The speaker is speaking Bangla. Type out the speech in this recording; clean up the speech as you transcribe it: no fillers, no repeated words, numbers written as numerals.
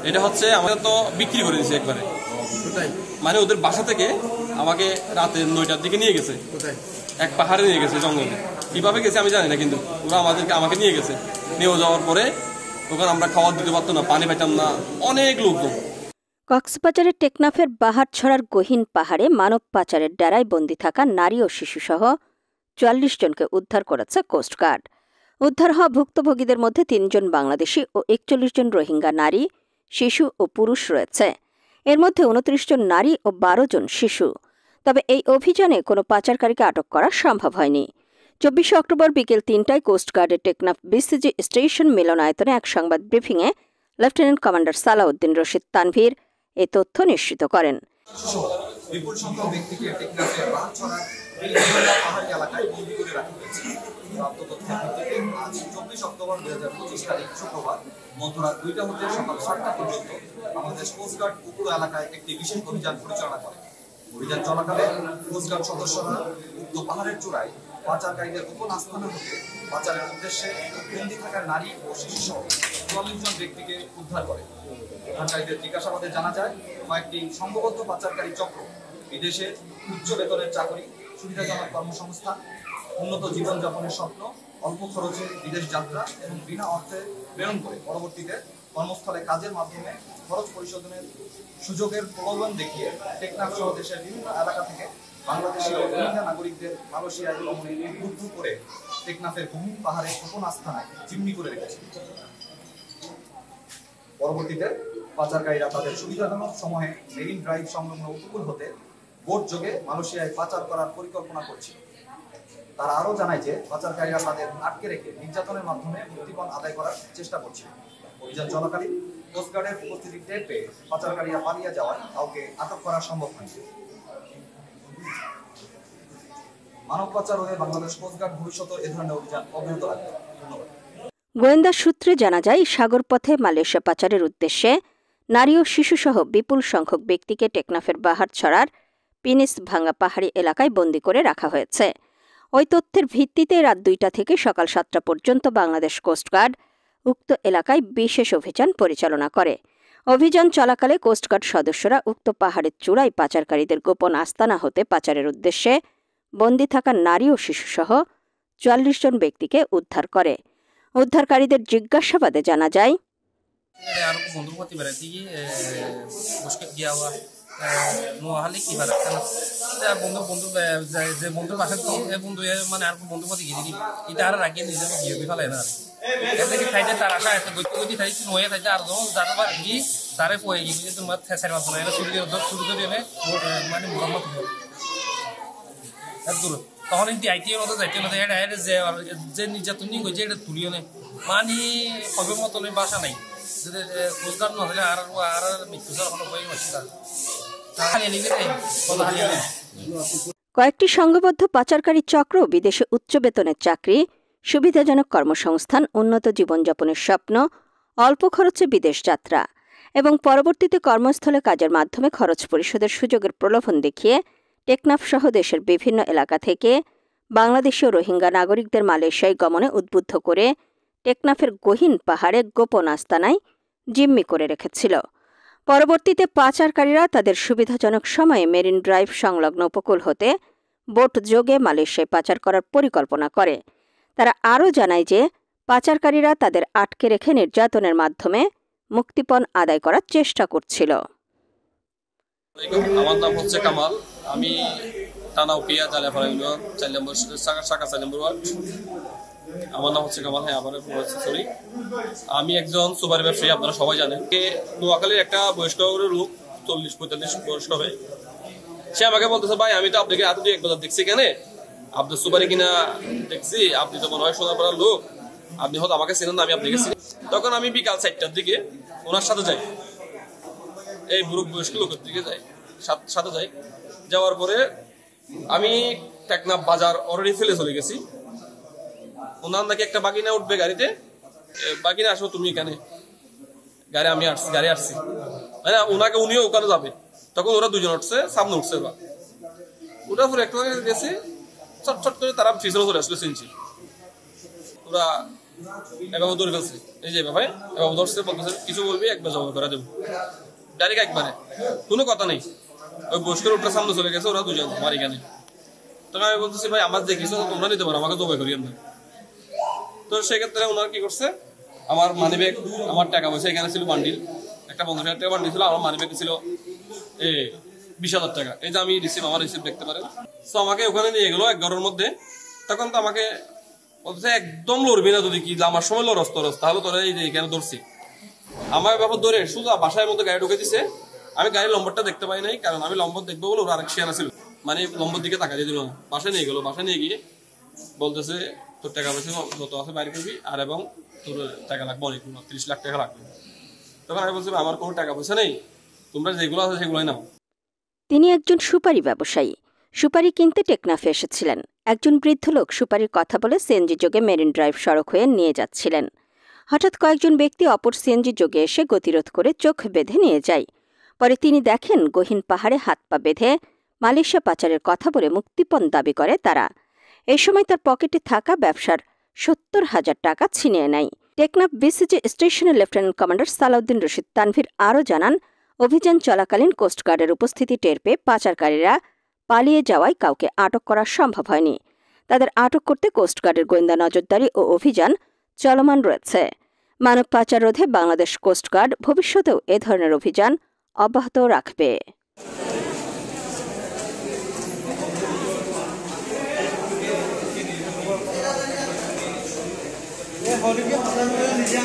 এটা হচ্ছে আমাদের তো বিক্রি করে দিয়েছে একবারে, মানে ওদের বাসা থেকে আমাকে রাতে 9টার দিকে নিয়ে গেছে, এক পাহাড়ে নিয়ে গেছে জঙ্গলে। কিভাবে গেছে আমি জানি না, কিন্তু ওরা আমাকে নিয়ে গেছে। নিয়ে যাওয়ার পরে ওখানে আমরা খাবার দিতে পারতো না, পানি পাইতাম না, অনেক লোকজন। কক্সবাজারের টেকনাফের বাহারছড়ার গহীন পাহাড়ে মানব পাচারের ডেরায় বন্দী থাকা নারী ও শিশুসহ ৪৪ জনকে উদ্ধার করেছে কোস্টগার্ড। উদ্ধার হওয়া ভুক্তভোগীদের মধ্যে ৩ জন বাংলাদেশি ও ৪১ জন রোহিঙ্গা নারী, শিশু ও পুরুষ রয়েছে। এর মধ্যে ২৯ জন নারী ও ১২ জন শিশু। তবে এই অভিযানে কোনো পাচারকারীকে আটক করা সম্ভব হয়নি। ২৪ অক্টোবর বিকেল ৩টায় কোস্টগার্ডের টেকনাফ বিসিজি স্টেশন মিলনায়তনে এক সংবাদ ব্রিফিংয়ে লেফটেন্যান্ট কমান্ডার সালাউদ্দিন রশিদ তানভীর এ তথ্য নিশ্চিত করেন। বিপুল সংখ্যক ব্যক্তিকে টেকনাফের বাহারছড়া পাহাড়ি এলাকায় বন্দী করে রাখা হয়েছে। প্রাপ্ত তথ্যের ভিত্তিতে আজ ২৪ অক্টোবর ২০২৫ তারিখ শুক্রবার মধ্যরাত ২টা হতে সকাল ৭টা পর্যন্ত বাংলাদেশ কোস্টগার্ড উপকূল এলাকায় একটি বিশেষ অভিযান পরিচালনা করে। অভিযান চলাকালে কোস্টগার্ড সদস্যরা উক্ত পাহাড়ের চূড়ায় পাচারকারীদের গোপন আস্তানা হতে পাচারের উদ্দেশ্যে বন্দী থাকা নারী ও শিশু সহ ৪৪ জন ব্যক্তিকে উদ্ধার করে। উদ্ধারকারীদের জিজ্ঞাসাবাদে জানা যায়, কয়েকটি সংঘবদ্ধ পাচারকারী চক্র বিদেশে উচ্চ বেতনের চাকরি, সুবিধাজনক কর্মসংস্থান, উন্নত জীবনযাপনের স্বপ্ন, অল্প খরচে বিদেশ যাত্রা এবং বিনা অর্থে প্রেরণ করে পরবর্তীতে কর্মস্থলে কাজের মাধ্যমে খরচ পরিশোধনের সুযোগের প্রলোভন দেখিয়ে টেকনাফ সহ দেশের বিভিন্ন এলাকা থেকে বাংলাদেশি ও রোহিঙ্গা নাগরিকদের মালয়েশিয়ায় গমনে উদ্বুদ্ধ করে টেকনাফের গহীন পাহাড়ে গোপন আস্তানায় জিম্মি করে রেখেছে। পরবর্তীতে পাচারকারীরা তাদের সুবিধাজনক সময়ে মেরিন ড্রাইভ সংলগ্ন উপকূল হতে বোট যোগে মালয়েশিয়ায় পাচার করার পরিকল্পনা করছিল। তারা আরও জানায় যে পাচারকারীরা তাদের আটকে রেখে নির্যাতনের মাধ্যমে মুক্তিপণ আদায় করার চেষ্টা করছিল। অভিযান চলাকালীন কোস্টগার্ডের উপস্থিতি টের পেয়ে পাচারকারীরা পালিয়ে যাওয়ায় কাউকে আটক করা সম্ভব হয়নি। মানব পাচার রোধে বাংলাদেশ কোস্টগার্ড ভবিষ্যতে এ ধরনের অভিযান অব্যাহত রাখবে। ধন্যবাদ। গোয়েন্দা সূত্রে জানা যায়, সাগরপথে মালয়েশিয়া পাচারের উদ্দেশ্যে নারী ও শিশুসহ বিপুল সংখ্যক ব্যক্তিকে টেকনাফের বাহারছড়ার পিনিস ভাঙ্গা পাহাড়ি এলাকায় বন্দী করে রাখা হয়েছে। ওই তথ্যের ভিত্তিতে রাত ২টা থেকে সকাল ৭টা পর্যন্ত বাংলাদেশ কোস্টগার্ড উক্ত এলাকায় বিশেষ অভিযান পরিচালনা করে। অভিযান চলাকালে কোস্টগার্ড সদস্যরা উক্ত পাহাড়ের চূড়ায় পাচারকারীদের গোপন আস্তানা হতে পাচারের উদ্দেশ্যে বন্দী থাকা নারী ও শিশুসহ ৪৪ জন ব্যক্তিকে উদ্ধার করে। উদ্ধারকারীদের জিজ্ঞাসাবাদে জানা যায়, নোয়াখালী কি বারে বন্ধু বন্ধু যে বন্ধুর বাসা দিয়ে বন্ধু মানে আর বন্ধু পথে গিয়ে এটা আর রাখিয়ে নিজে গিয়ে ফেলে না এর থেকে খাইতে তার আশা একটা গতি থাকি নয়ে থাকতে আর যখন যার বার গিয়ে তারে পয়ে গিয়ে তোমার সাইড মাত্র না এটা শুরু করে এনে মানে মোহাম্মদ দূর তখন কিন্তু আইটিএর মতো যাইতে না এটা যে নির্যাতন নিয়ে গেছে এটা তুলিও নেই মানে কবে মতো বাসা নাই যদি কোস্টগার্ড না হলে আর মৃত্যু ছাড়া কোনো বই মাসি তার। কয়েকটি সংঘবদ্ধ পাচারকারী চক্র বিদেশে উচ্চ বেতনের চাকরি, সুবিধাজনক কর্মসংস্থান, উন্নত জীবনযাপনের স্বপ্ন, অল্প খরচে বিদেশ যাত্রা এবং পরবর্তীতে কর্মস্থলে কাজের মাধ্যমে খরচ পরিশোধের সুযোগের প্রলোভন দেখিয়ে টেকনাফ সহ দেশের বিভিন্ন এলাকা থেকে বাংলাদেশি ও রোহিঙ্গা নাগরিকদের মালয়েশিয়ায় গমনে উদ্বুদ্ধ করে টেকনাফের গহীন পাহাড়ে গোপন আস্তানায় জিম্মি করে রেখেছিল। পরবর্তীতে পাচারকারীরা তাদের সুবিধাজনক সময়ে মেরিন ড্রাইভ সংলগ্ন উপকূল হতে বোট যোগে মালয়েশিয়ায় পাচার করার পরিকল্পনা করে। তারা আরও জানায় যে পাচারকারীরা তাদের আটকে রেখে নির্যাতনের মাধ্যমে মুক্তিপণ আদায় করার চেষ্টা করছিল। আমার নাম হচ্ছে কামাল, আমি টানাউকিয়া জালিয়াপাড়া ইউনিয়ন ৪ নম্বর শাখা ৪ নম্বর ওয়ার্ড। আমার নাম হচ্ছে কামাল। হ্যাঁ, সরি, আমি একজন সুপারি ব্যবসায়ী, আপনারা সবাই জানেন। নোয়াখালীর একটা বয়স্ক লোক ৪০-৪৫ বয়স্ক হবে, সে আমাকে বলতেছে, ভাই আমি তো আপনাকে আরো ২-১ বছর দেখছি, কেন আপনার সুপারি কিনা দেখছি, আপনি তো মনে হয় সোনারপাড়ার লোক, আপনি হয়তো আমাকে চেনেন না, আমি আপনাকে চিনি। তখন আমি বিকাল ৪টার দিকে ওনার সাথে যাই, এই বুড়ো বয়স্ক লোকের দিকে যাই, সাথে যাই। যাওয়ার পরে আমি টেকনাফ বাজার অলরেডি ফেলে চলে গেছি। ওনার নাকি একটা বাগিনা উঠবে গাড়িতে, বাগিনা আসো তুমি এখানে, গাড়ি আসছি মানে ওনাকে, উনিও ওখানে যাবে। তখন ওরা দুজন উঠছে, সামনে উঠছে, ওটার পরে একটা গেছে, চটচট করে তারা পিছনে চলে আসলো চিনছি। ওরা এভাবে ধরে ফেলছে, এই যে এভাবে এভাবে ধরছে, বলতেছে কিছু বলবি একবার জবাব করে দেবো, ডাইরেক্ট একবারে, কোনো কথা নেই। ওই বস্কের ওটার সামনে চলে গেছে ওরা দুজন আমার এখানে। তখন আমি বলতেছি ভাই আমার যে কিছু তোমরা নিতে পারো, আমাকে জবাই করিয়েন না। তো সেক্ষেত্রে ওনারা কি করছে, আমার মানি ব্যাগ, আমার টাকা পয়সা এখানে ছিল বান্ডিল, একটা 50,000 টাকা বান্ডিল ছিল, আমার মানি ব্যাগ ছিল 20,000 টাকা। এই যে আমি রিসিভ, আমার রিসিভ দেখতে পারেন। তো আমাকে ওখানে নিয়ে গেলো এক ঘরের মধ্যে। তখন তো আমাকে বলছে একদম লড়বি না, যদি কি আমার সময় লড়স তরস, তাহলে তোরা এই যে এখানে ধরছি। আমার ব্যাপার ধরে সোজা বাসায় মধ্যে গাড়ি ঢুকে দিছে। আমি গাড়ির নম্বরটা দেখতে পাই নাই, কারণ আমি নম্বর দেখবো বলে ওরা আরেক শেয়ার ছিল, মানে নম্বর দিকে তাকা দিয়ে দিল না। বাসায় নিয়ে গেলো, বাসায় নিয়ে গিয়ে বলতেছে তোর টাকা পয়সা যত আছে বাইরে করবি, আর এবং তোর টাকা লাগবে অনেক, 30 লাখ টাকা লাগবে। তখন আমি বলছি আমার কোনো টাকা পয়সা নেই, তোমরা যেগুলো আছে সেগুলোই নাও। তিনি একজন সুপারি ব্যবসায়ী। সুপারি কিনতে টেকনাফে এসেছিলেন। একজন বৃদ্ধ লোক সুপারির কথা বলে সিএনজি যোগে মেরিন ড্রাইভ সড়ক হয়ে নিয়ে যাচ্ছিলেন। হঠাৎ কয়েকজন ব্যক্তি অপর সিএনজি যোগে এসে গতিরোধ করে চোখ বেঁধে নিয়ে যায়। পরে তিনি দেখেন গহীন পাহাড়ে হাত পা বেঁধে মালয়েশিয়া পাচারের কথা বলে মুক্তিপণ দাবি করে তারা। এই সময় তার পকেটে থাকা ব্যবসার 70,000 টাকা ছিনিয়ে নেয়। টেকনাফ বিসিজি স্টেশনের লেফটেন্যান্ট কমান্ডার সালাউদ্দিন রশিদ তানভীর আরও জানান, অভিযান চলাকালীন কোস্টগার্ডের উপস্থিতি টের পেয়ে পাচারকারীরা পালিয়ে যাওয়ায় কাউকে আটক করা সম্ভব হয়নি। তাদের আটক করতে কোস্টগার্ডের গোয়েন্দা নজরদারি ও অভিযান চলমান রয়েছে। মানব পাচার রোধে বাংলাদেশ কোস্টগার্ড ভবিষ্যতেও এ ধরনের অভিযান অব্যাহত রাখবে। নিজে